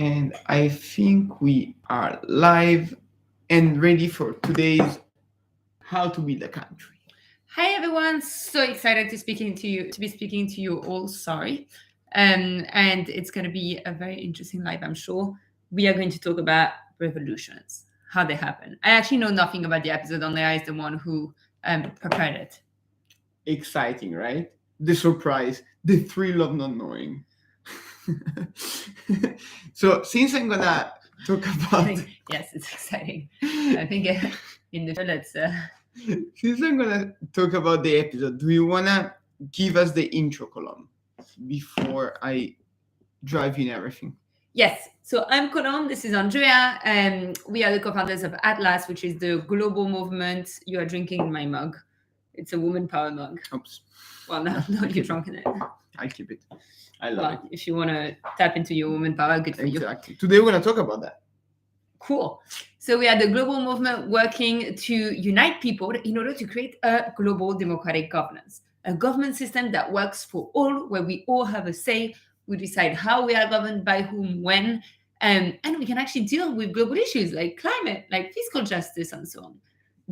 And I think we are live and ready for today's How to Build a Country. Hi everyone, so excited to be speaking to you all. Sorry, and it's going to be a very interesting live. I'm sure we are going to talk about revolutions, how they happen. I actually know nothing about the episode. Only I is the one who prepared it. Exciting, right? The surprise, the thrill of not knowing. So, since I'm gonna talk about Yes, it's exciting. I think in the show, let's. Since I'm gonna talk about the episode, do you wanna give us the intro column before I drive in everything? Yes, so I'm Colombe, this is Andrea, and we are the co-founders of Atlas, which is the global movement. You are drinking in my mug. It's a woman power mug. Oops. Well, no, you're drunk in it. I keep it. I love it. If you want to tap into your woman power, good for you. Exactly. Today we're gonna talk about that. Cool. So we are the global movement working to unite people in order to create a global democratic governance, a government system that works for all, where we all have a say. We decide how we are governed, by whom, when, and we can actually deal with global issues like climate, like fiscal justice, and so on.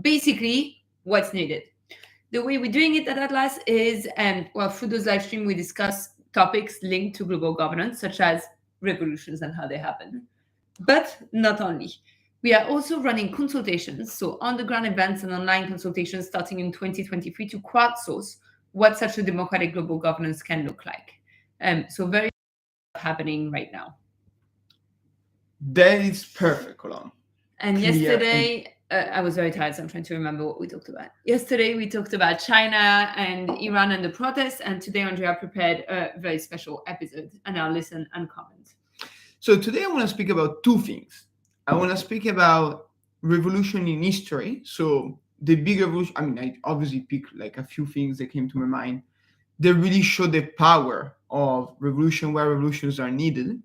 Basically, what's needed. The way we're doing it at Atlas is, through those live stream, we discuss topics linked to global governance, such as revolutions and how they happen. But not only. We are also running consultations, so on-the-ground events and online consultations starting in 2023 to crowdsource what such a democratic global governance can look like. So very happening right now. That is perfect, Colombe. And yesterday, I was very tired, so I'm trying to remember what we talked about. Yesterday, we talked about China and Iran and the protests, and today Andrea prepared a very special episode, and I'll listen and comment. So today I want to speak about two things. I want to speak about revolution in history. So the big revolution, I obviously picked like a few things that came to my mind that really show the power of revolution, where revolutions are needed.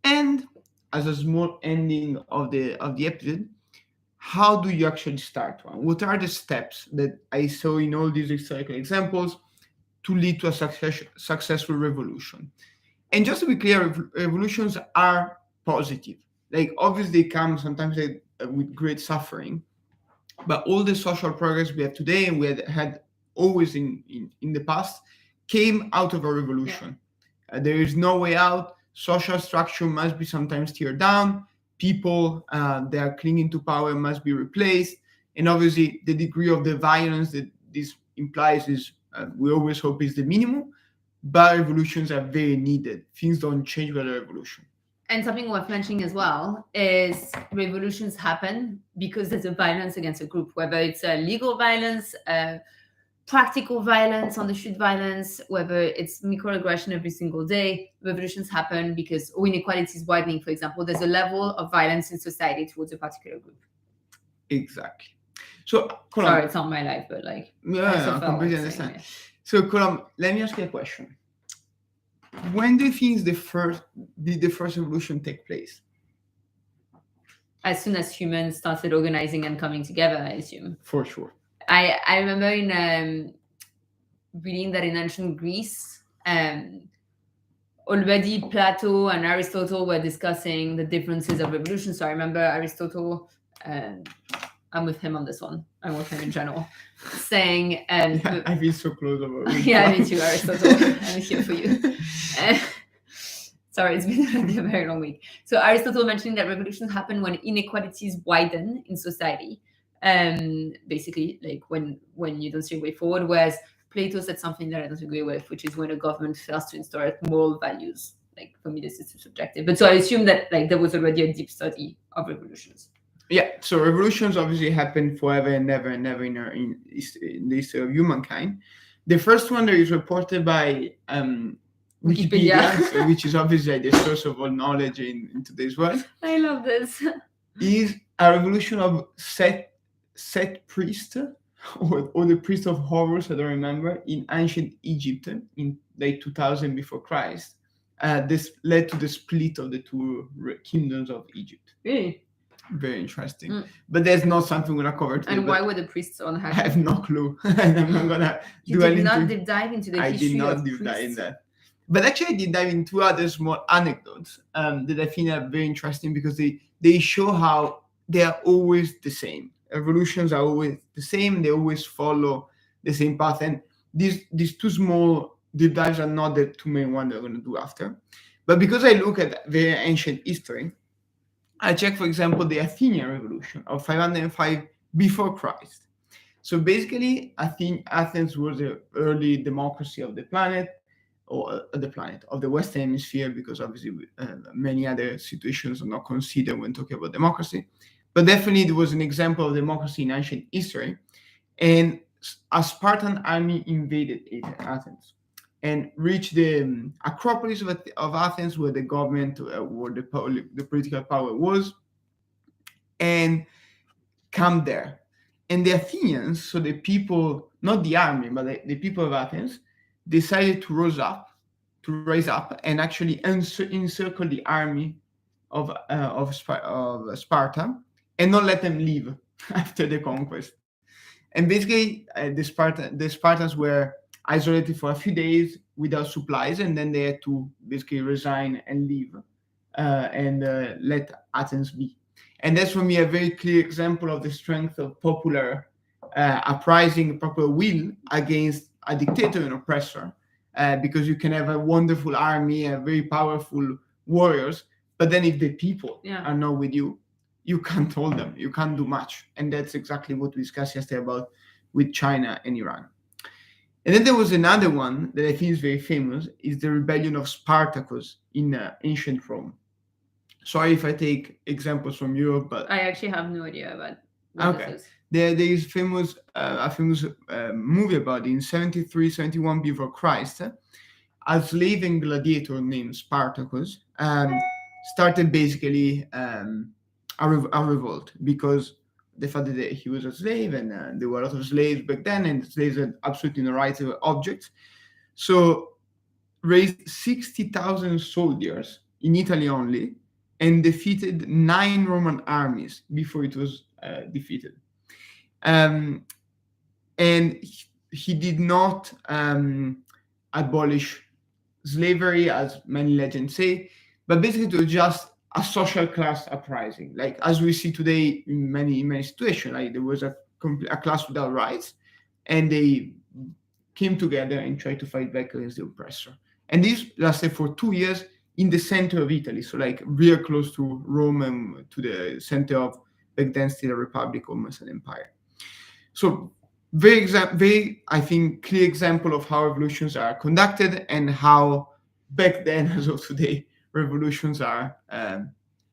And as a small ending of the episode, how do you actually start one? What are the steps that I saw in all these historical examples to lead to a successful revolution? And just to be clear, revolutions are positive. Like, obviously, they come sometimes with great suffering, but all the social progress we have today and we had always in the past came out of a revolution. Yeah. There is no way out. Social structure must be sometimes teared down. People that are clinging to power must be replaced. And obviously, the degree of the violence that this implies is, we always hope, is the minimum. But revolutions are very needed. Things don't change with a revolution. And something worth mentioning as well is revolutions happen because there's a violence against a group, whether it's a legal violence, practical violence, on the street violence, whether it's microaggression every single day. Revolutions happen because inequality is widening, for example. There's a level of violence in society towards a particular group. Exactly. So, Colombe, sorry, it's not my life, but like... Yeah, I completely understand. So, Colombe, let me ask you a question. When do you think did the first revolution take place? As soon as humans started organizing and coming together, I assume. For sure. I remember in reading that in ancient Greece, already Plato and Aristotle were discussing the differences of revolution. So I remember Aristotle, I'm with him on this one. I'm with him in general, saying... I feel so close about it. Yeah, me too, Aristotle. I'm here for you. Sorry, it's been a very long week. So Aristotle mentioning that revolutions happen when inequalities widen in society. Basically, like when you don't see a way forward, whereas Plato said something that I don't agree with, which is when a government fails to install moral values. Like, for me, this is subjective. But so I assume that like there was already a deep study of revolutions. Yeah, so revolutions obviously happen forever and never and never in the history of humankind. The first one that is reported by Wikipedia, which is obviously the source of all knowledge in today's world. I love this. Is a revolution of Set priest, or the priest of Horus, I don't remember, in ancient Egypt in like 2000 before Christ. This led to the split of the two kingdoms of Egypt. Really? Very interesting. But there's not something we're going to cover today. And why were the priests on I have no clue. And I'm not going to do anything. You did not deep dive into the history of priests? I did not deep dive in that. But actually, I did dive in two other small anecdotes that I think are very interesting because they show how they are always the same. Revolutions are always the same. They always follow the same path. And these two small deep dives are not the two main ones that I'm going to do after. But because I look at very ancient history, I check, for example, the Athenian Revolution of 505 before Christ. So basically, I think Athens was the early democracy of the planet, or the planet of the Western Hemisphere, because obviously many other situations are not considered when talking about democracy. But definitely, there was an example of democracy in ancient history, and a Spartan army invaded Athens and reached the Acropolis of Athens, where the government, where the political power was, and camped there. And the Athenians, so the people, not the army, but the people of Athens, decided to rise up, and actually encircle the army of Sparta, and not let them leave after the conquest. And basically, the Spartans were isolated for a few days without supplies, and then they had to basically resign and leave, and let Athens be. And that's for me a very clear example of the strength of popular uprising, popular will against a dictator and oppressor. Because you can have a wonderful army, a very powerful warriors, but then if the people are not with you, you can't hold them, you can't do much. And that's exactly what we discussed yesterday about with China and Iran. And then there was another one that I think is very famous, is the rebellion of Spartacus in ancient Rome. Sorry if I take examples from Europe, but I actually have no idea about what this is. There is a famous movie about it in 73, 71 before Christ. A slave and gladiator named Spartacus started basically a revolt, because the fact that he was a slave, and there were a lot of slaves back then, and slaves had absolutely no rights, they were objects. So raised 60,000 soldiers in Italy only, and defeated 9 Roman armies before it was defeated. And he did not abolish slavery, as many legends say, but basically it was just a social class uprising, like as we see today in many situations. Like there was a class without rights, and they came together and tried to fight back against the oppressor. And this lasted for 2 years in the center of Italy, so like real close to Rome and to the center of back then still a republic, almost an empire. So very, I think, clear example of how revolutions are conducted, and how back then as of today revolutions are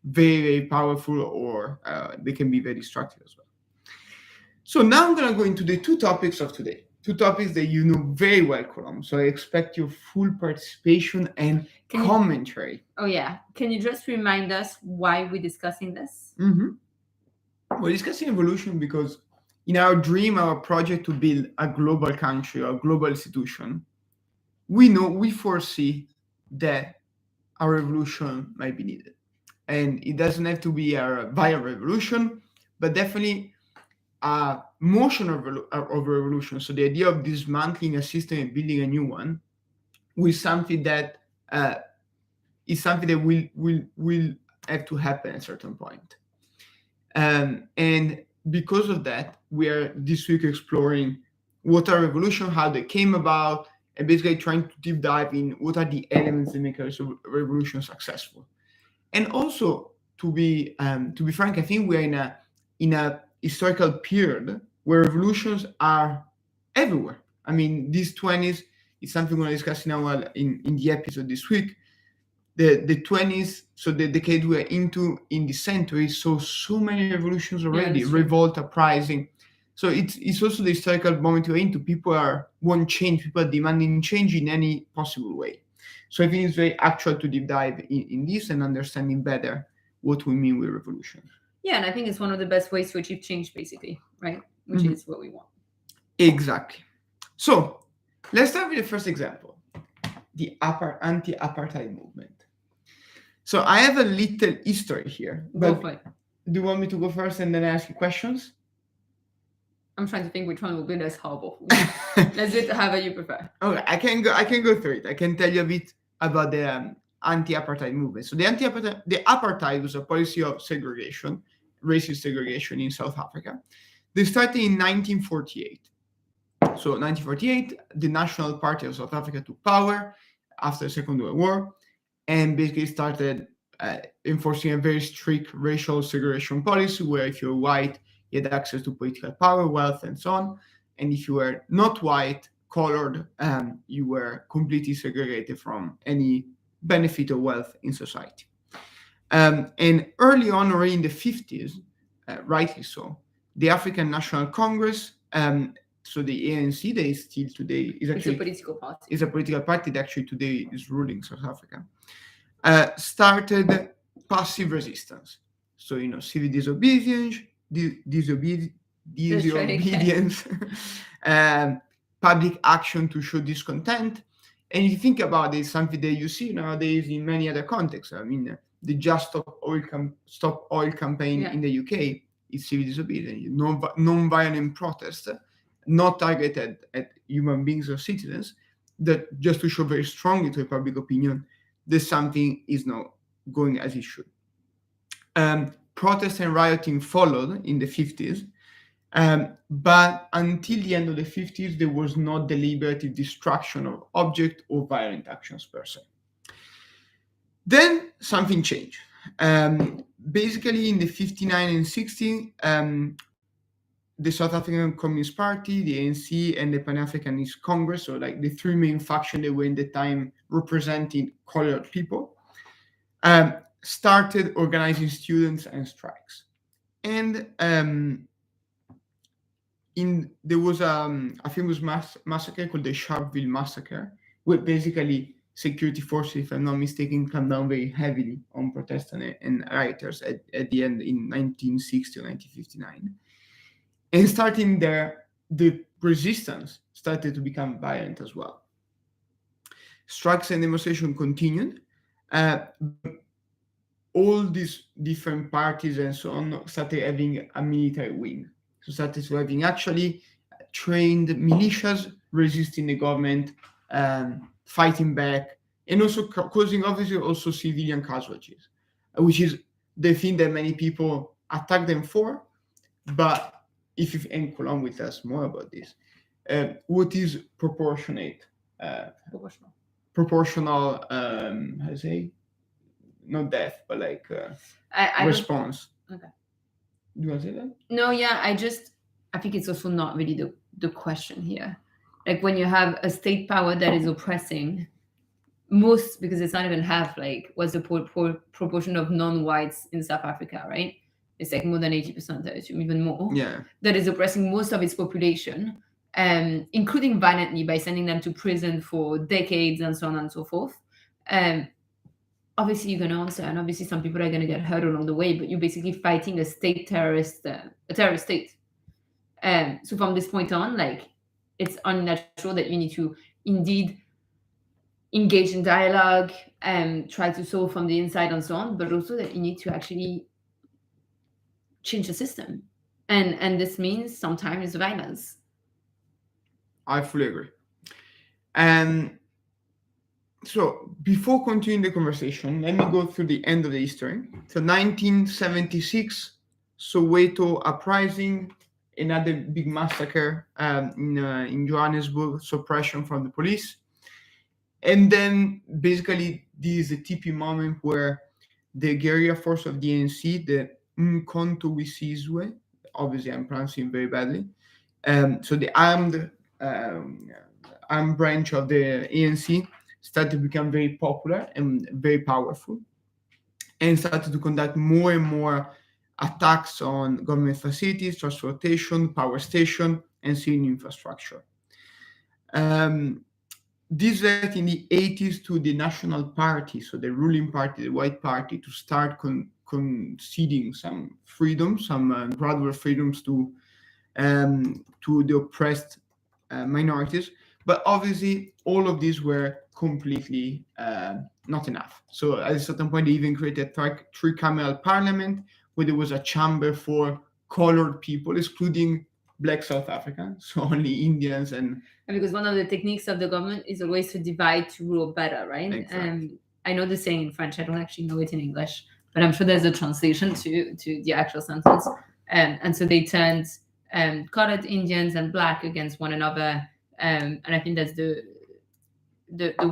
very powerful, or they can be very destructive as well. So now I'm going to go into the two topics of today. Two topics that you know very well, Colom. So I expect your full participation and commentary. Can you just remind us why we're discussing this? We're discussing evolution because in our dream, our project to build a global country or a global institution, we foresee that a revolution might be needed. And it doesn't have to be a violent revolution, but definitely a motion of revolution. So the idea of dismantling a system and building a new one is something that will have to happen at a certain point. And because of that, we are this week exploring what are revolutions, how they came about, and basically trying to deep dive in what are the elements that make a revolution successful. And also, to be frank, I think we're in a historical period where revolutions are everywhere. I mean, these 20s is something we're going to discuss in the episode this week. The 20s, so the decade we're into in the century, so many revolutions already, revolt, uprising. So it's also the historical moment we're into. People want change, people are demanding change in any possible way. So I think it's very actual to deep dive in this and understanding better what we mean with revolution. Yeah, and I think it's one of the best ways to achieve change, basically, right? Which is what we want. Exactly. So let's start with the first example, the anti-apartheid movement. So I have a little history here. But do you want me to go first and then ask you questions? I'm trying to think which one will be less horrible. Let's do it however you prefer. Okay, I can go through it. I can tell you a bit about the anti-apartheid movement. So the apartheid was a policy of segregation, racist segregation in South Africa. They started in 1948. So 1948, the National Party of South Africa took power after the Second World War and basically started enforcing a very strict racial segregation policy where if you're white, you had access to political power, wealth, and so on. And if you were not white, colored, you were completely segregated from any benefit or wealth in society. And early on, already in the 50s, rightly so, the African National Congress, so the ANC, that is still today, is It's a actually political party. is a political party that actually today is ruling South Africa, started passive resistance. So, civil disobedience, Let's try it again. disobedience, public action to show discontent. And if you think about it, something that you see nowadays in many other contexts. I mean, the Just Stop Oil campaign Yeah. in the UK is civil disobedience, non-violent protest, not targeted at human beings or citizens, that just to show very strongly to the public opinion that something is not going as it should. Protests and rioting followed in the 50s, but until the end of the 50s, there was no deliberative destruction of object or violent actions per se. Then something changed. Basically, in the 59 and 60, the South African Communist Party, the ANC, and the Pan-Africanist Congress, so like the three main factions that were in the time representing colored people, started organizing students and strikes. And there was a famous massacre called the Sharpeville Massacre, where basically security forces, if I'm not mistaken, came down very heavily on protesters and rioters at the end in 1960 or 1959. And starting there, the resistance started to become violent as well. Strikes and demonstration continued. All these different parties and so on started having a military wing. So started having actually trained militias resisting the government, fighting back, and also causing obviously also civilian casualties, which is the thing that many people attack them for. But if you and Colin will tell us more about this, what is proportionate? Proportional, how to say? Not death, but like I response. Okay. Do you want to say that? No, yeah, I think it's also not really the question here. Like when you have a state power that is oppressing most, because it's not even half, like what's the proportion of non-whites in South Africa, right? It's like more than 80%, I assume, even more. Yeah. That is oppressing most of its population, including violently by sending them to prison for decades and so on and so forth. Obviously you're going to answer, and obviously some people are going to get hurt along the way, but you're basically fighting a terrorist state. So from this point on, like, it's unnatural that you need to indeed engage in dialogue and try to solve from the inside and so on, but also that you need to actually change the system. And this means sometimes violence. I fully agree. And so before continuing the conversation, let me go through the end of the history. So 1976, Soweto uprising, another big massacre in Johannesburg, suppression from the police. And then basically this is a tipping moment where the guerrilla force of the ANC, the Umkhonto we Sizwe, obviously I'm pronouncing very badly, so the armed branch of the ANC started to become very popular and very powerful, and started to conduct more and more attacks on government facilities, transportation, power station, and civil infrastructure. This led in the 80s to the National Party, so the ruling party, the White Party, to start conceding some freedoms, some gradual freedoms to the oppressed minorities. But obviously, all of these were completely not enough. So at a certain point, they even created a tricameral parliament where there was a chamber for colored people, excluding Black South Africa, so only Indians and because one of the techniques of the government is always to divide to rule better, right? exactly. I know the saying in French. I don't actually know it in English, but I'm sure there's a translation to the actual sentence. And so they turned colored Indians and black against one another, and I think that's the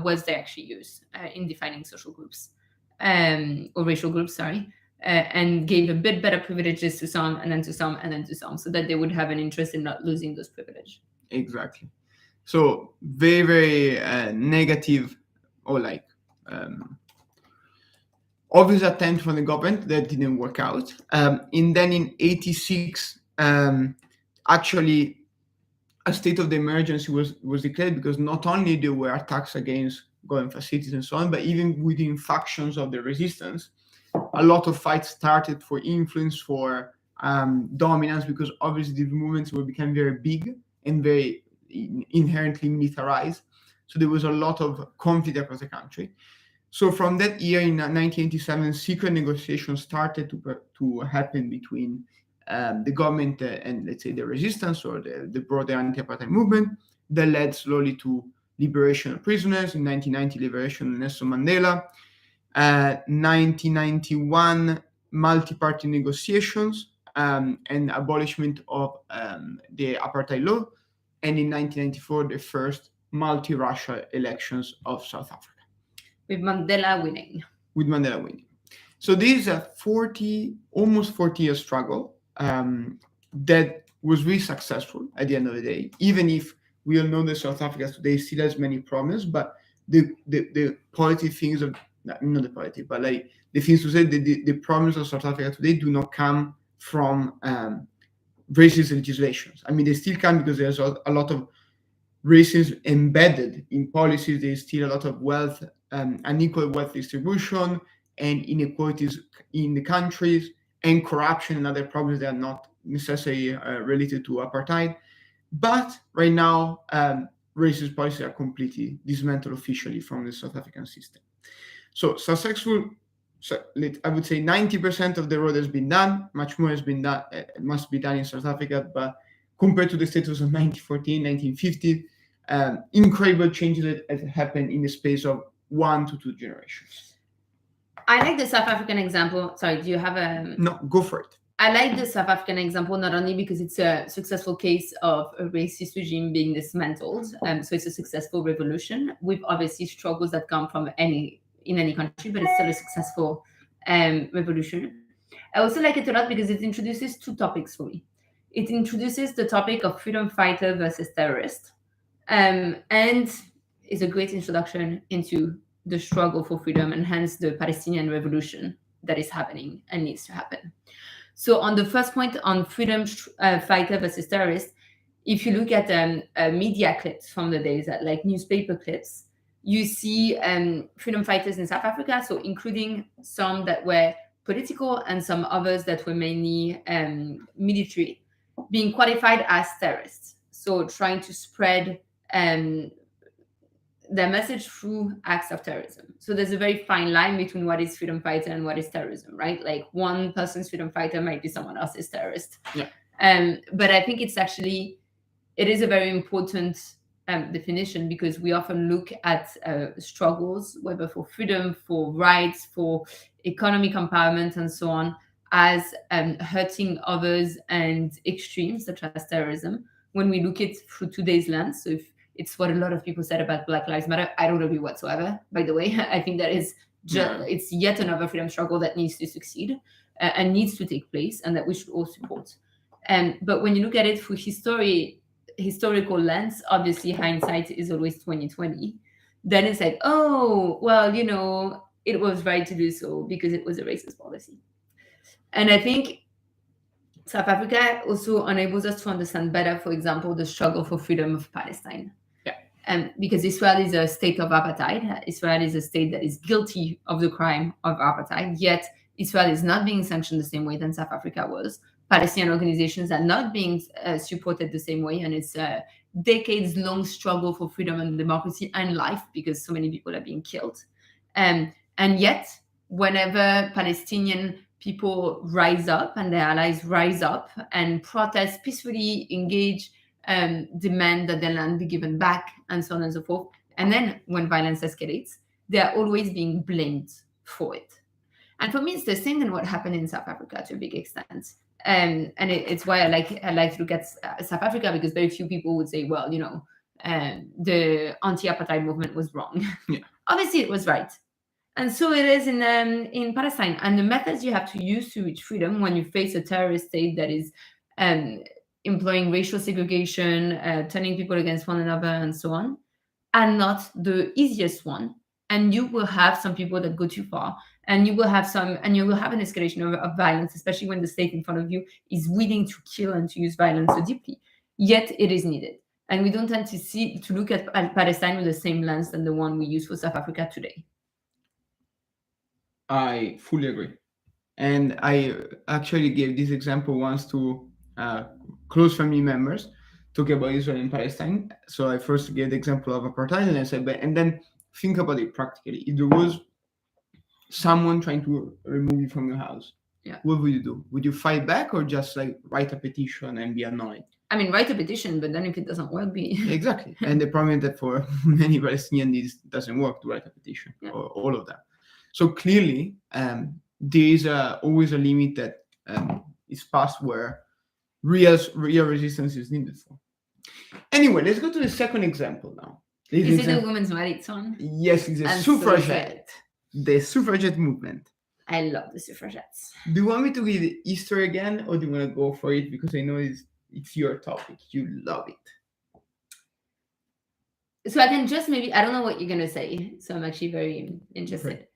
words they actually use in defining social groups or racial groups. Sorry. And gave a bit better privileges to some, and then to some, and then to some, so that they would have an interest in not losing those privileges. Exactly. So very, very negative, or like obvious attempt from the government that didn't work out. And then in '86, actually a state of the emergency was declared, because not only there were attacks against government facilities and so on, but even within factions of the resistance, a lot of fights started for influence, for dominance, because obviously the movements will become very big and very inherently militarized. So there was a lot of conflict across the country. So from that year, in 1987, secret negotiations started to happen between the government and, let's say, the resistance, or the broader anti-apartheid movement, that led slowly to liberation of prisoners. In 1990, liberation of Nelson Mandela. 1991, multi-party negotiations and abolishment of the apartheid law. And in 1994, the first multi-racial elections of South Africa. With Mandela winning. So this is a almost 40-year struggle that was really successful at the end of the day, even if we all know that South Africa today still has many problems, but the positive things of, not the positive, but like the things to say, the problems of South Africa today do not come from racist legislations. I mean, they still come because there's a lot of racism embedded in policies. There's still a lot of wealth, unequal wealth distribution, and inequalities in the countries, and corruption and other problems that are not necessarily related to apartheid. But right now, racist policies are completely dismantled officially from the South African system. So successful, I would say 90% of the road has been done. Much more has been done, must be done in South Africa, but compared to the status of 1914, 1950, incredible changes that have happened in the space of 1 to 2 generations. I like the South African example. Sorry, do you have a... No, go for it. I like the South African example not only because it's a successful case of a racist regime being dismantled, so it's a successful revolution with obviously struggles that come from in any country, but it's still a successful revolution. I also like it a lot because it introduces 2 topics for me. It introduces the topic of freedom fighter versus terrorist, and is a great introduction into the struggle for freedom, and hence the Palestinian revolution that is happening and needs to happen. So on the first point on freedom fighter versus terrorist, if you look at media clips from the days, like newspaper clips, you see freedom fighters in South Africa, so including some that were political and some others that were mainly military, being qualified as terrorists. So trying to spread their message through acts of terrorism. So there's a very fine line between what is freedom fighter and what is terrorism, right? Like one person's freedom fighter might be someone else's terrorist. Yeah. But I think it is a very important definition, because we often look at struggles, whether for freedom, for rights, for economic empowerment, and so on, as hurting others and extremes such as terrorism. When we look at it through today's lens, so if it's what a lot of people said about Black Lives Matter, I don't agree whatsoever, by the way. I think that is it's yet another freedom struggle that needs to succeed and needs to take place, and that we should all support. But when you look at it through historical lens, obviously hindsight is always 2020. Then it's like, oh, well, it was right to do so because it was a racist policy. And I think South Africa also enables us to understand better, for example, the struggle for freedom of Palestine. Because Israel is a state of apartheid. Israel is a state that is guilty of the crime of apartheid, yet Israel is not being sanctioned the same way than South Africa was. Palestinian organizations are not being supported the same way, and it's a decades-long struggle for freedom and democracy and life, because so many people are being killed. And yet, whenever Palestinian people rise up and their allies rise up and protest peacefully, engage, demand that their land be given back, and so on and so forth. And then when violence escalates, they are always being blamed for it. And for me, it's the same than what happened in South Africa to a big extent. And it's why I like to look at South Africa, because very few people would say, well, the anti-apartheid movement was wrong. Yeah. Obviously, it was right. And so it is in Palestine. And the methods you have to use to reach freedom when you face a terrorist state that is employing racial segregation, turning people against one another, and so on, are not the easiest one. And you will have some people that go too far, and you will have an escalation of violence, especially when the state in front of you is willing to kill and to use violence so deeply. Yet it is needed. And we don't tend to look at Palestine with the same lens than the one we use for South Africa today. I fully agree. And I actually gave this example once to close family members talking about Israel and Palestine. So I first gave the example of apartheid, and I said, and then think about it practically. If there was someone trying to remove you from your house, what would you do? Would you fight back, or just like write a petition and be annoyed? I mean, write a petition, but then if it doesn't work, Exactly. And the problem is that for many Palestinians, it doesn't work to write a petition or all of that. So clearly, there is always a limit that is passed where real resistance is needed for. Anyway, let's go to the second example now. Is it the women's rights one? Yes, it's a suffragette. The suffragette movement. I love the suffragettes. Do you want me to read history again, or do you want to go for it? Because I know it's your topic. You love it. So I can just maybe, I don't know what you're going to say, so I'm actually very interested. Right.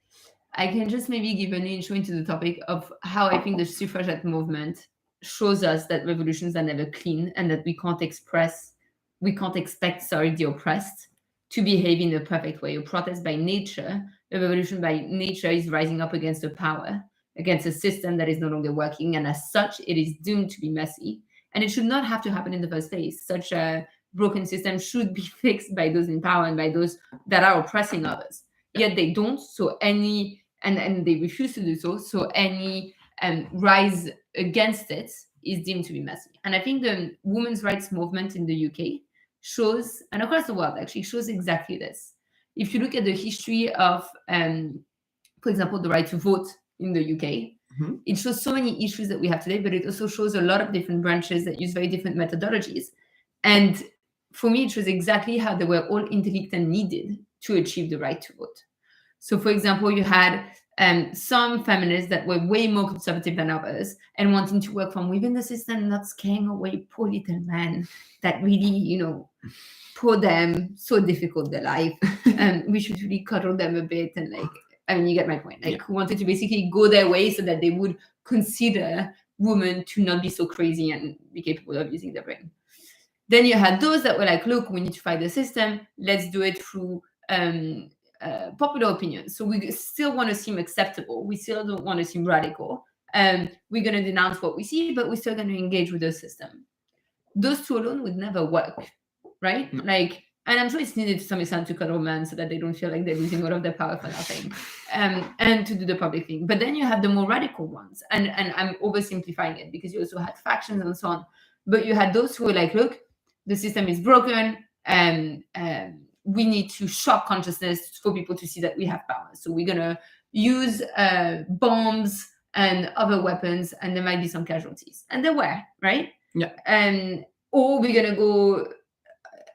I can just maybe give an intro into the topic of how I think the suffragette movement shows us that revolutions are never clean, and that we can't expect the oppressed to behave in a perfect way. A protest by nature, a revolution by nature, is rising up against a power, against a system that is no longer working, and as such, it is doomed to be messy. And it should not have to happen in the first place. Such a broken system should be fixed by those in power and by those that are oppressing others. Yet they don't, and they refuse to do so. So any rise against it is deemed to be messy. And I think the women's rights movement in the UK shows, and across the world actually, shows exactly this. If you look at the history of, for example, the right to vote in the UK, it shows so many issues that we have today, but it also shows a lot of different branches that use very different methodologies. And for me, it shows exactly how they were all interlinked and needed to achieve the right to vote. So, for example, you had some feminists that were way more conservative than others and wanting to work from within the system, not scaring away poor little men that really, poor them, so difficult their life. We should really cuddle them a bit and you get my point. Who wanted to basically go their way so that they would consider women to not be so crazy and be capable of using their brain. Then you had those that were like, look, we need to fight the system. Let's do it through popular opinion. So we still want to seem acceptable. We still don't want to seem radical. We're going to denounce what we see, but we're still going to engage with the system. Those two alone would never work, right? And I'm sure it's needed to some extent to cuddle men so that they don't feel like they're losing all of their power for nothing, and to do the public thing. But then you have the more radical ones, and I'm oversimplifying it because you also had factions and so on. But you had those who were like, look, the system is broken, and we need to shock consciousness for people to see that we have power. So we're going to use bombs and other weapons, and there might be some casualties. And there were, right? Yeah. Or we're going to go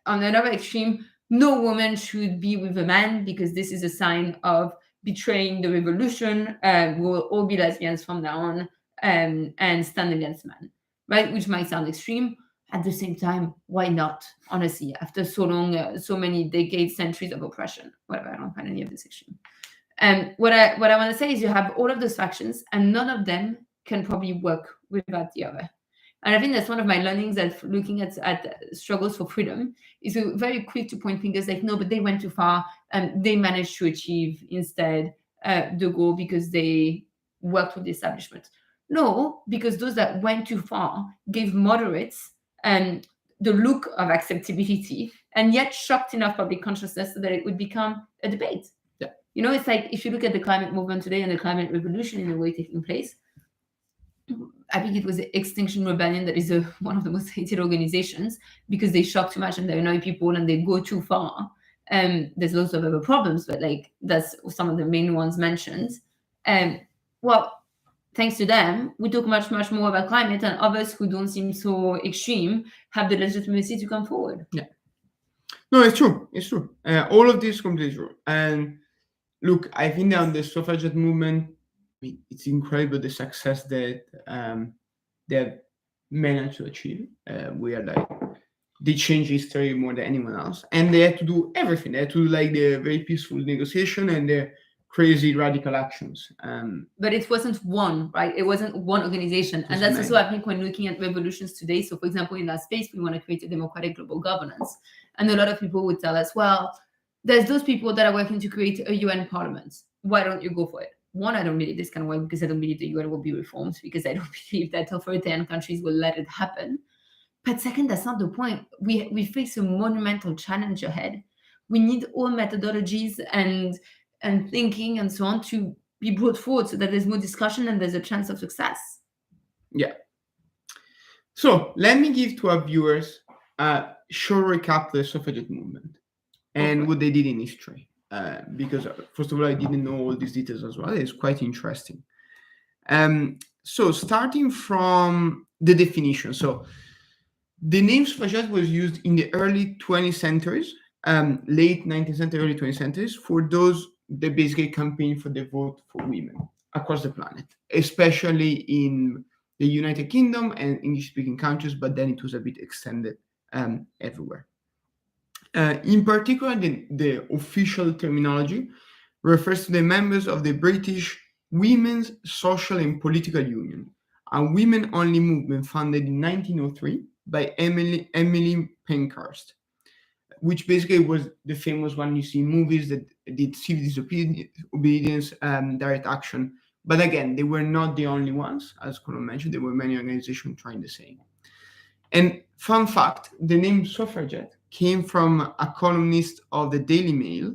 on another extreme. No woman should be with a man because this is a sign of betraying the revolution. We'll all be lesbians from now on, and stand against men, right? Which might sound extreme. At the same time, why not? Honestly, after so long, so many decades, centuries of oppression, whatever, I don't find any of this extreme. What I want to say is you have all of those factions, and none of them can probably work without the other. And I think that's one of my learnings that looking at struggles for freedom is very quick to point fingers like, no, but they went too far, and they managed to achieve instead the goal because they worked with the establishment. No, because those that went too far gave moderates the look of acceptability, and yet shocked enough public consciousness so that it would become a debate. Yeah. It's like if you look at the climate movement today and the climate revolution in a way taking place, I think it was the Extinction Rebellion that is one of the most hated organizations because they shock too much and they annoy people and they go too far. There's lots of other problems, but like that's some of the main ones mentioned. Um, well, thanks to them, we talk much, much more about climate, and others who don't seem so extreme have the legitimacy to come forward. Yeah. No, it's true. It's true. All of this is completely true. And look, I think that on the suffragette movement, I mean, it's incredible the success that they have managed to achieve. We are like they change history more than anyone else, and they had to do everything. They had to do like the very peaceful negotiation and the crazy radical actions. But it wasn't one, right? It wasn't one organization. And that's also, I think, when looking at revolutions today. So, for example, in that space, we want to create a democratic global governance. And a lot of people would tell us, well, there's those people that are working to create a UN parliament. Why don't you go for it? One, I don't believe this can work because I don't believe the UN will be reformed, because I don't believe that authoritarian countries will let it happen. But second, that's not the point. We face a monumental challenge ahead. We need all methodologies and thinking and so on to be brought forward so that there's more discussion and there's a chance of success. Yeah. So let me give to our viewers a short recap of the suffragette movement and what they did in history. Because first of all, I didn't know all these details as well. It's quite interesting. So starting from the definition. So the name suffragette was used in the early 20th centuries, late 19th century, early 20th centuries, for those that basically campaigned for the vote for women across the planet, especially in the United Kingdom and English-speaking countries, but then it was a bit extended everywhere. In particular, the official terminology refers to the members of the British Women's Social and Political Union, a women-only movement founded in 1903 by Emily Pankhurst, which basically was the famous one you see in movies that did civil disobedience, direct action. But again, they were not the only ones, as Colin mentioned. There were many organizations trying the same. And fun fact, the name suffragette came from a columnist of the Daily Mail.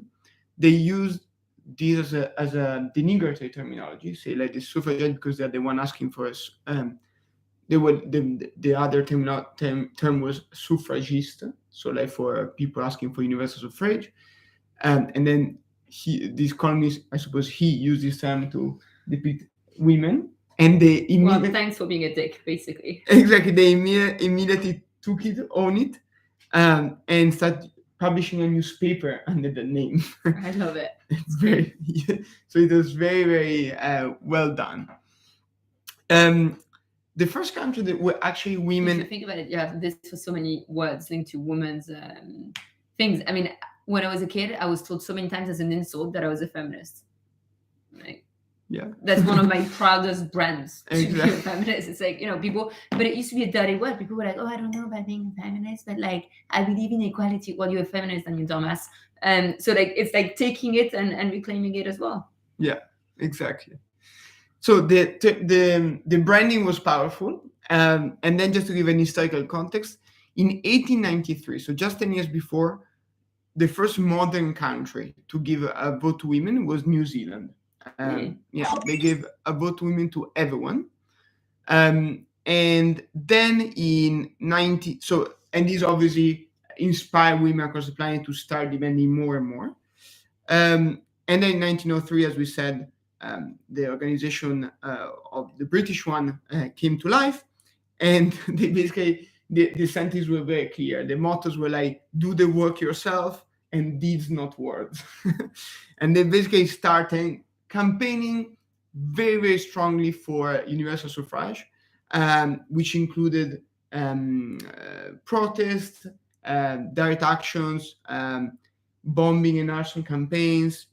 They used this as a denigratory terminology, say like the suffragette because they're the one asking for us. The other term was suffragiste, so like for people asking for universal suffrage. And then this columnist, I suppose he used this term to depict women. And they immediately... Well, thanks for being a dick, basically. Exactly. They immediately took it, own it, and started publishing a newspaper under the name. I love it. It's very so it was very, very well done. The first country that were actually women... If you think about it, yeah, this was so many words linked to women's things. I mean, when I was a kid, I was told so many times as an insult that I was a feminist. Right? Yeah. That's one of my proudest brands to Exactly. be a feminist. It's like, people, but it used to be a dirty word. People were like, oh, I don't know about being a feminist, but like, I believe in equality. Well, you're a feminist and you dumbass. So like, it's like taking it and reclaiming it as well. Yeah, exactly. So the branding was powerful. And then just to give an historical context, in 1893, so just 10 years before, the first modern country to give a vote to women was New Zealand. Yeah, they gave a vote to women to everyone. And then in and this obviously inspired women across the planet to start demanding more and more. And then in 1903, as we said, the organization of the British one came to life, and they basically the sentences were very clear. The mottos were like, do the work yourself and deeds not words. And they basically started campaigning very, very strongly for universal suffrage, which included protests, direct actions, bombing and arson campaigns,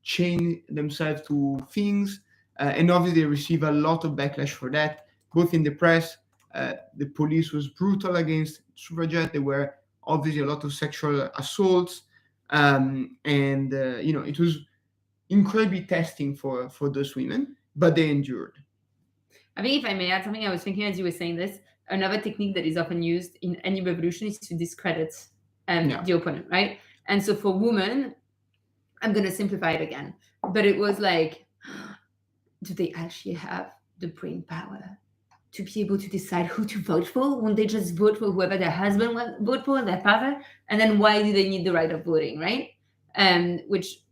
chain themselves to things, and obviously they receive a lot of backlash for that, both in the press. The police was brutal against suffragettes. There were obviously a lot of sexual assaults, and it was incredibly testing for those women, but they endured. I think if I may add something, I was thinking as you were saying this, another technique that is often used in any revolution is to discredit the opponent, right? And so for women, I'm going to simplify it again, but it was like, do they actually have the brain power to be able to decide who to vote for? Won't they just vote for whoever their husband will vote for, their father? And then why do they need the right of voting, right? Which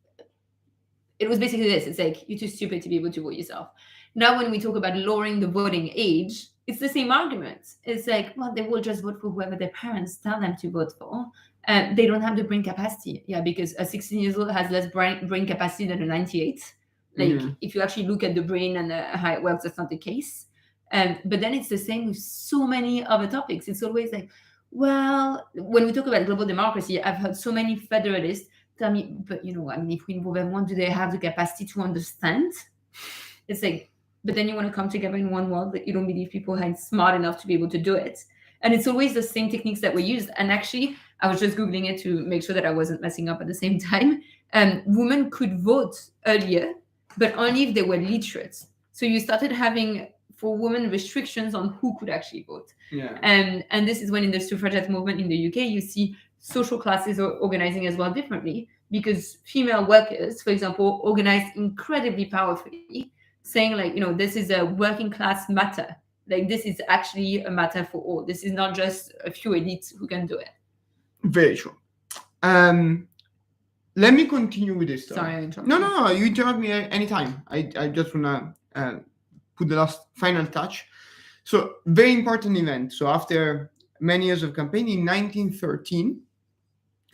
it was basically this. It's like, you're too stupid to be able to vote yourself. Now, when we talk about lowering the voting age, it's the same argument. It's like, well, they will just vote for whoever their parents tell them to vote for. They don't have the brain capacity. Yeah, because a 16 years old has less brain capacity than a 98. Like, Yeah. if you actually look at the brain and how it works, that's not the case. But then it's the same with so many other topics. It's always like, well, when we talk about global democracy, I've heard so many federalists tell me, but if we involve everyone, do they have the capacity to understand? It's like, but then you want to come together in one world, but you don't believe people are smart enough to be able to do it. And it's always the same techniques that were used. And actually, I was just Googling it to make sure that I wasn't messing up at the same time. Women could vote earlier, but only if they were literate. So you started having, for women, restrictions on who could actually vote. Yeah. And this is when in the suffragette movement in the UK, you see social classes are organizing as well differently, because female workers, for example, organized incredibly powerfully, saying like, this is a working class matter. Like, this is actually a matter for all. This is not just a few elites who can do it. Very true. Let me continue with this. Sorry, I interrupted. No, you interrupt me anytime. I just want to put the last final touch. So, very important event. So, after many years of campaigning, in 1913,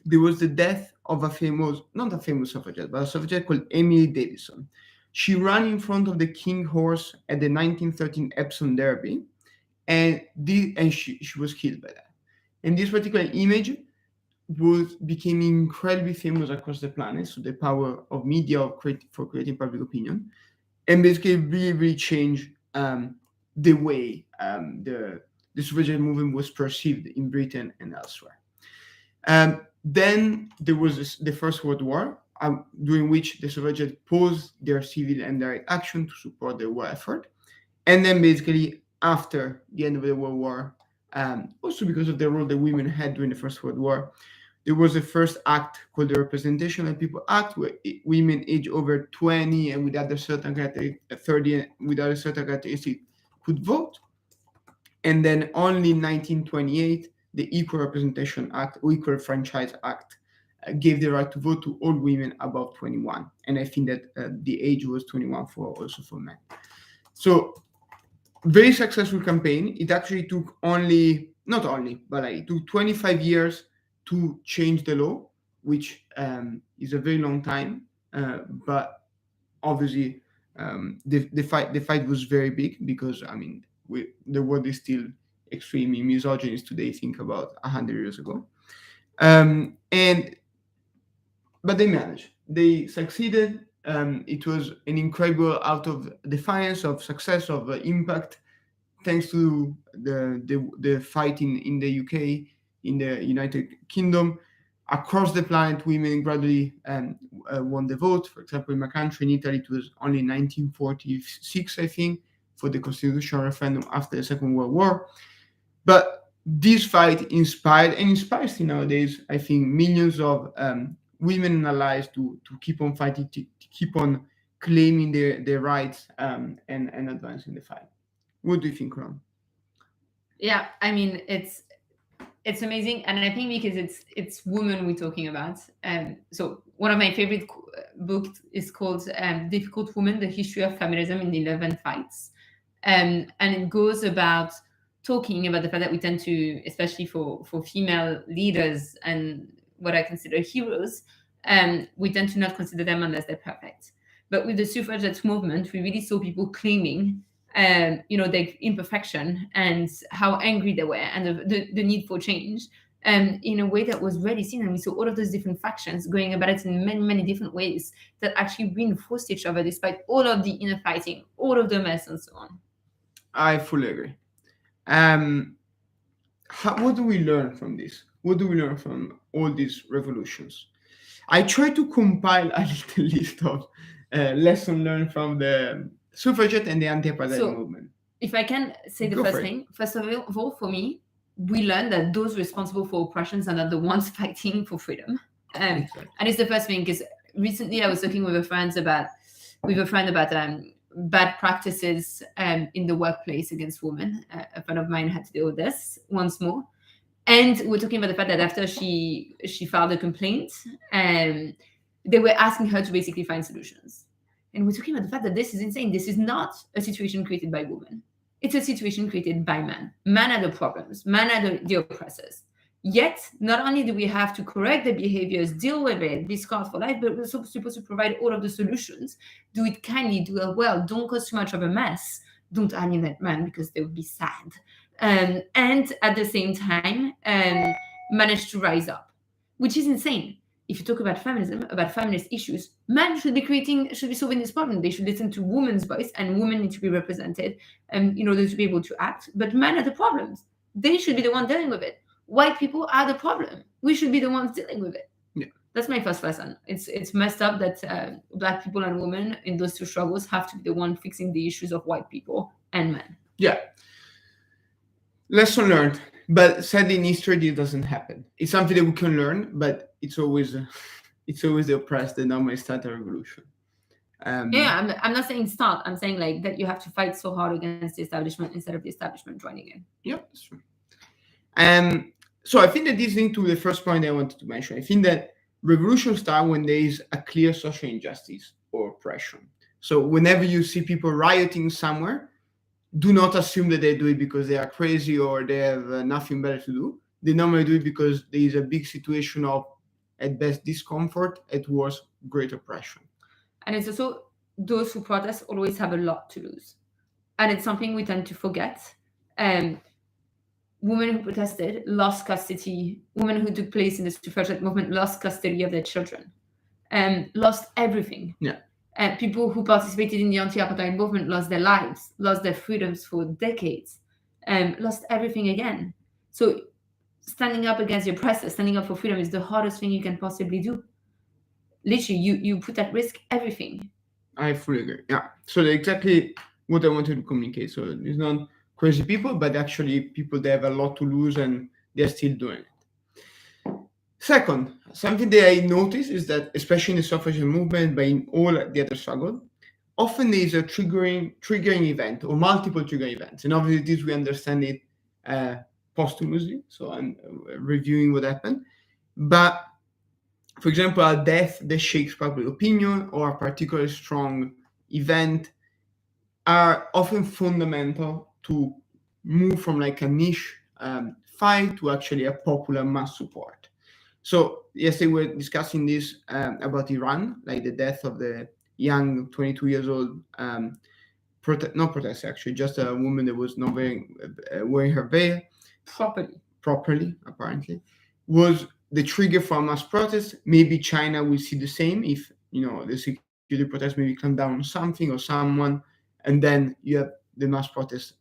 there was the death of not a famous suffragette, but a suffragette called Emily Davison. She ran in front of the King horse at the 1913 Epsom Derby, and she was killed by that. And this particular image became incredibly famous across the planet. So the power of media for creating public opinion, and basically really, really changed the way the suffragette movement was perceived in Britain and elsewhere. Then there was the First World War, during which the suffragettes paused their civil and direct action to support the war effort. And then basically after the end of the World War, also because of the role that women had during the First World War, there was the first act called the Representation of People Act, where women aged over 20 and without a certain characteristic, 30 and without a certain characteristic could vote. And then only in 1928, the Equal Representation Act, or Equal Franchise Act, gave the right to vote to all women above 21. And I think that the age was 21 also for men. So very successful campaign. It actually took it took 25 years to change the law, which is a very long time. But obviously the fight was very big, because the world is still extremely misogynist today. Think about 100 years ago. But they managed. They succeeded. It was an incredible out of defiance, of success, of impact, thanks to the fight in the UK, in the United Kingdom. Across the planet, women gradually won the vote. For example, in my country, in Italy, it was only 1946, I think, for the constitutional referendum after the Second World War. But this fight inspired and inspires still nowadays, I think, millions of women and allies to keep on fighting, to keep on claiming their rights and advancing the fight. What do you think, Ron? Yeah, it's amazing, and I think because it's women we're talking about. So one of my favorite books is called "Difficult Women: The History of Feminism in the 11 Fights," and it goes about talking about the fact that we tend to, especially for female leaders and what I consider heroes, we tend to not consider them unless they're perfect. But with the suffragette movement, we really saw people claiming their imperfection and how angry they were, and the need for change, in a way that was rarely seen. And we saw all of those different factions going about it in many, many different ways that actually reinforced each other despite all of the inner fighting, all of the mess, and so on. I fully agree. What do we learn from this? What do we learn from all these revolutions? I try to compile a little list of lessons learned from the suffragette and the anti-apartheid movement. If I can say the first thing, first of all, for me, we learned that those responsible for oppressions are not the ones fighting for freedom. And it's the first thing, because recently I was talking with a friend about bad practices in the workplace against women. A friend of mine had to deal with this once more. And we're talking about the fact that after she filed a complaint, they were asking her to basically find solutions. And we're talking about the fact that this is insane. This is not a situation created by women. It's a situation created by men. Men are the problems. Men are the oppressors. Yet, not only do we have to correct the behaviors, deal with it, be scarred for life, but we're also supposed to provide all of the solutions. Do it kindly, do it well. Don't cause too much of a mess. Don't alienate men because they would be sad. And at the same time, manage to rise up, which is insane. If you talk about feminism, about feminist issues, men should be solving this problem. They should listen to women's voice, and women need to be represented in order to be able to act. But men are the problems. They should be the one dealing with it. White people are the problem. We should be the ones dealing with it. Yeah. That's my first lesson. It's messed up that Black people and women in those two struggles have to be the one fixing the issues of white people and men. Yeah. Lesson learned. But sadly, in history, this doesn't happen. It's something that we can learn, but it's always the oppressed that normally start a revolution. I'm not saying start. I'm saying like that you have to fight so hard against the establishment instead of the establishment joining in. Yeah, that's true. So I think that this linked to the first point I wanted to mention. I think that revolutions start when there is a clear social injustice or oppression. So whenever you see people rioting somewhere, do not assume that they do it because they are crazy or they have nothing better to do. They normally do it because there is a big situation of, at best, discomfort, at worst, great oppression. And it's also those who protest always have a lot to lose. And it's something we tend to forget. Women who protested lost custody. Women who took place in the suffragette movement lost custody of their children, lost everything. Yeah. People who participated in the anti-apartheid movement lost their lives, lost their freedoms for decades, lost everything again. So standing up against the oppressor, standing up for freedom is the hardest thing you can possibly do. Literally, you put at risk everything. I fully agree. Yeah. So that's exactly what I wanted to communicate. So it's not crazy people, but actually people that have a lot to lose and they're still doing it. Second, something that I noticed is that, especially in the suffragette movement, but in all the other struggle, often there is a triggering event or multiple triggering events. And obviously this we understand it posthumously. So I'm reviewing what happened. But for example, a death that shakes public opinion or a particularly strong event are often fundamental to move from like a niche fight to actually a popular mass support. So yesterday we were discussing this about Iran, like the death of the young 22 years old just a woman that was not wearing her veil properly, apparently, was the trigger for a mass protest. Maybe China will see the same if the security protest maybe come down on something or someone, and then you have the mass protest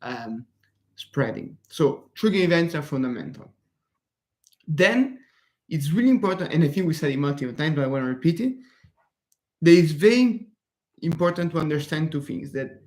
spreading. So triggering events are fundamental. Then it's really important, and I think we said it multiple times, but I want to repeat it. That it's very important to understand two things: that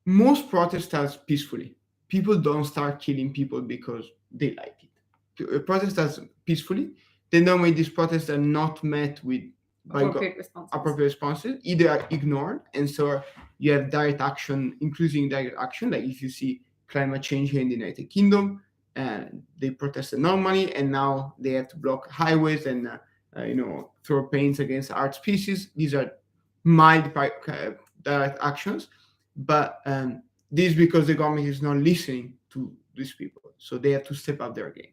most protests start peacefully. People don't start killing people because they like it. Protest starts peacefully. Then normally these protests are not met with appropriate responses. Either are ignored, and so you have direct action, including direct action. Like if you see climate change here in the United Kingdom, they protested normally, and now they have to block highways and throw paints against art species. These are mild direct actions, but this is because the government is not listening to these people, so they have to step up their game.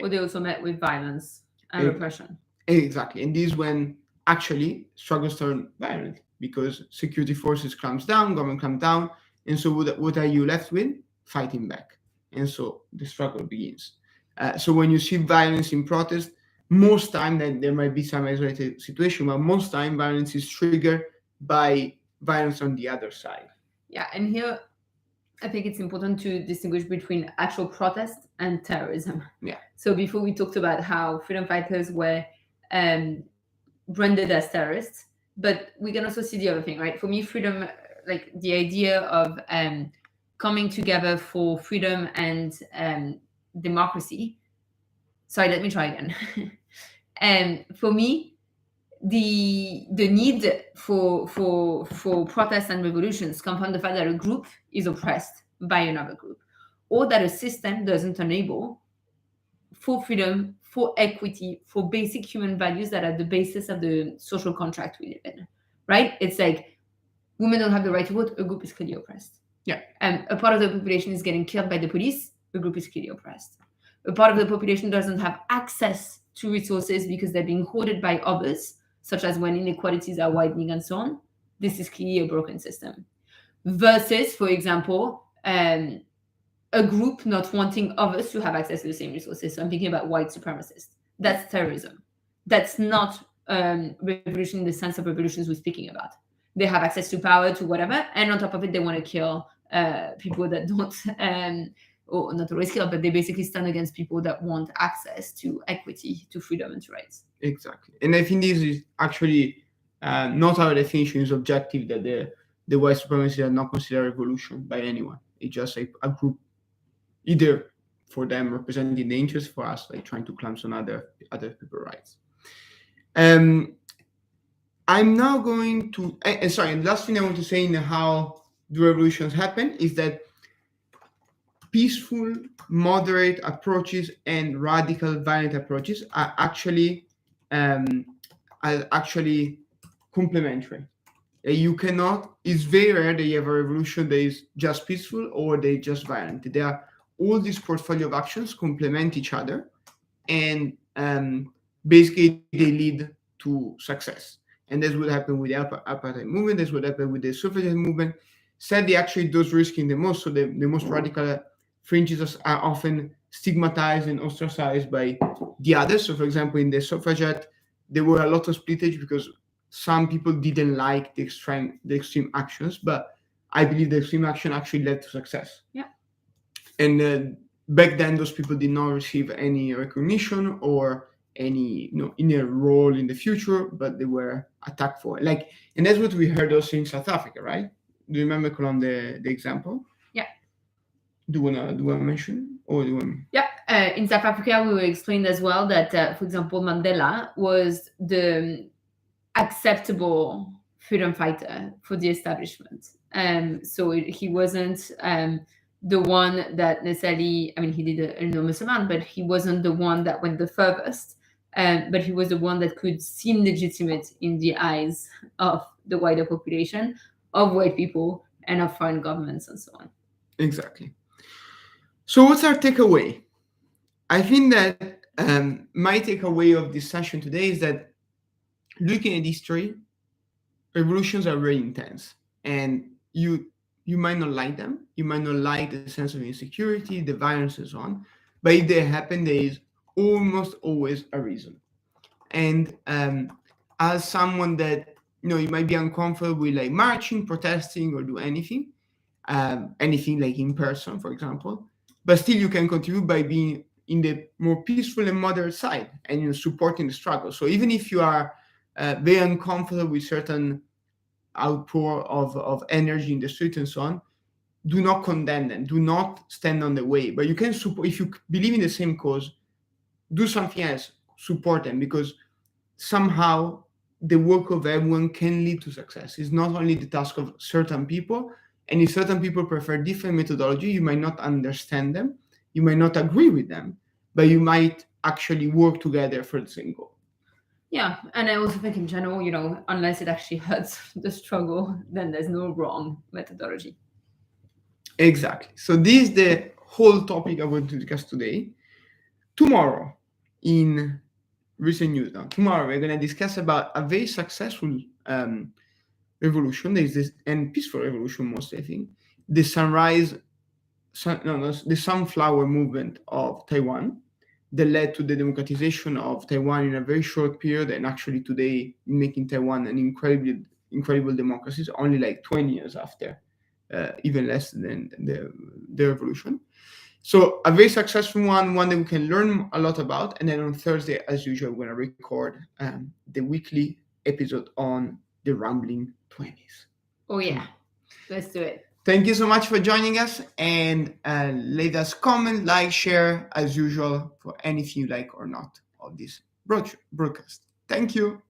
Or they also met with violence and repression. Exactly, and this is when actually struggles turn violent because security forces clamps down, government clamps down, and so what are you left with? Fighting back, and so the struggle begins. So when you see violence in protest, most time then there might be some isolated situation, but most time violence is triggered by violence on the other side. Yeah, and here I think it's important to distinguish between actual protest and terrorism. Yeah. So before we talked about how freedom fighters were branded as terrorists, but we can also see the other thing, right? For me, freedom, like the idea of coming together for freedom and democracy. Sorry, let me try again. And for me, the need for protests and revolutions come from the fact that a group is oppressed by another group, or that a system doesn't enable for freedom, for equity, for basic human values that are the basis of the social contract we live in. Right? It's like women don't have the right to vote, a group is clearly oppressed. Yeah. A part of the population is getting killed by the police, a group is clearly oppressed. A part of the population doesn't have access to resources because they're being hoarded by others, such as when inequalities are widening and so on. This is clearly a broken system. Versus, for example, a group not wanting others to have access to the same resources. So I'm thinking about white supremacists. That's terrorism. That's not revolution in the sense of revolutions we're speaking about. They have access to power, to whatever, and on top of it, they want to kill people that don't, or not always kill, but they basically stand against people that want access to equity, to freedom, and to rights. Exactly. And I think this is actually not our definition is objective, that the white supremacists are not considered a revolution by anyone. It's just a group, either for them representing the interest, for us like trying to clamp on other people's rights. I'm now going to, sorry, the last thing I want to say in how the revolutions happen is that peaceful, moderate approaches and radical, violent approaches are actually complementary. You cannot, it's very rare that you have a revolution that is just peaceful or they just violent. There are all these portfolio of actions complement each other, and basically they lead to success. And that's what happened with the apartheid movement. That's what happened with the suffragette movement. Sadly, actually, those risking the most, so the most radical fringes are often stigmatized and ostracized by the others. So, for example, in the suffragette, there were a lot of splittage because some people didn't like the extreme actions, but I believe the extreme action actually led to success. Yeah. And back then, those people did not receive any recognition or any inner role in the future, but they were attacked for it. And that's what we heard also in South Africa, right? Do you remember, Colin, the example? Yeah. Do you wanna mention, or do you want? Yeah. In South Africa, we were explained as well that, for example, Mandela was the acceptable freedom fighter for the establishment. So he wasn't the one that necessarily, I mean, he did an enormous amount, but he wasn't the one that went the furthest. But he was the one that could seem legitimate in the eyes of the wider population, of white people, and of foreign governments and so on. Exactly. So what's our takeaway? I think that my takeaway of this session today is that looking at history, revolutions are very intense, and you might not like them. You might not like the sense of insecurity, the violence, and so on. But if they happen, there is almost always a reason. And as someone that you might be uncomfortable with like marching, protesting, or do anything like in person, for example, but still you can contribute by being in the more peaceful and moderate side and supporting the struggle. So even if you are very uncomfortable with certain outpour of energy in the street and so on, do not condemn them, do not stand on the way, but you can support. If you believe in the same cause, do something else, support them, because somehow the work of everyone can lead to success. It's not only the task of certain people, and if certain people prefer different methodology, you might not understand them, you might not agree with them, but you might actually work together for the same goal. Yeah, and I also think in general, unless it actually hurts the struggle, then there's no wrong methodology. Exactly. So this is the whole topic I want to discuss today. Tomorrow, in recent news now, tomorrow we're going to discuss about a very successful revolution. There is this, and peaceful revolution mostly, I think, the the sunflower movement of Taiwan that led to the democratization of Taiwan in a very short period, and actually today making Taiwan an incredible democracy, only like 20 years after, even less than the revolution. So a very successful one that we can learn a lot about. And then on Thursday, as usual, we're going to record the weekly episode on the Rambling 20s. Oh yeah, let's do it. Thank you so much for joining us, and let us comment, like, share, as usual, for anything you like or not of this broadcast. Thank you.